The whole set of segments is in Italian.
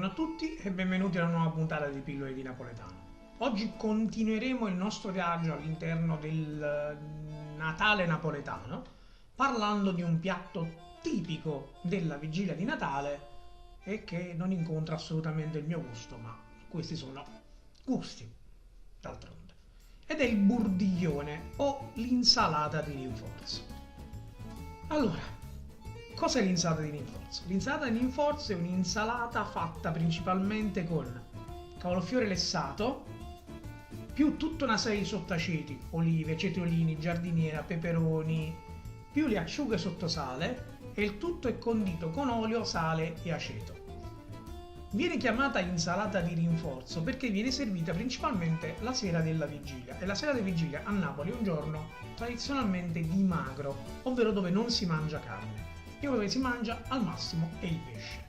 Buongiorno a tutti e benvenuti a una nuova puntata di Pillole di Napoletano. Oggi continueremo il nostro viaggio all'interno del Natale napoletano parlando di un piatto tipico della vigilia di Natale e che non incontra assolutamente il mio gusto, ma questi sono gusti, d'altronde. Ed è il burdiglione o l'insalata di rinforzo. Allora, cos'è l'insalata di rinforzo? L'insalata di rinforzo è un'insalata fatta principalmente con cavolfiore lessato, più tutta una serie di sottaceti, olive, cetriolini, giardiniera, peperoni, più le acciughe sotto sale e il tutto è condito con olio, sale e aceto. Viene chiamata insalata di rinforzo perché viene servita principalmente la sera della vigilia e la sera della vigilia a Napoli è un giorno tradizionalmente di magro, ovvero dove non si mangia carne. E dove si mangia al massimo è il pesce.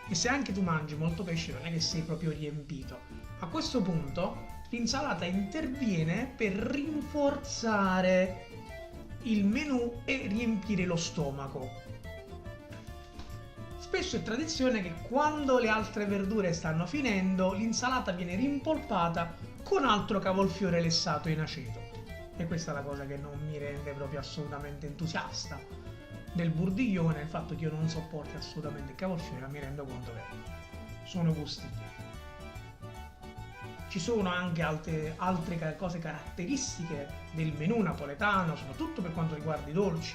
E se anche tu mangi molto pesce non è che sei proprio riempito. A questo punto l'insalata interviene per rinforzare il menù e riempire lo stomaco. Spesso è tradizione che quando le altre verdure stanno finendo, l'insalata viene rimpolpata con altro cavolfiore lessato in aceto. E questa è la cosa che non mi rende proprio assolutamente entusiasta del burdiglione, il fatto che io non sopporti assolutamente il cavolfiore, ma mi rendo conto che sono gusti miei. Ci sono anche altre cose caratteristiche del menù napoletano, soprattutto per quanto riguarda i dolci,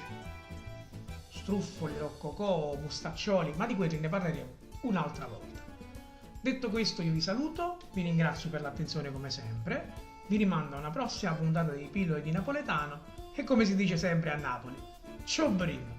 struffoli, roccocò, mustaccioli, ma di quelli ne parleremo un'altra volta. Detto questo io vi saluto, vi ringrazio per l'attenzione come sempre, vi rimando a una prossima puntata di Pillole di Napoletano e come si dice sempre a Napoli, ciao Brin!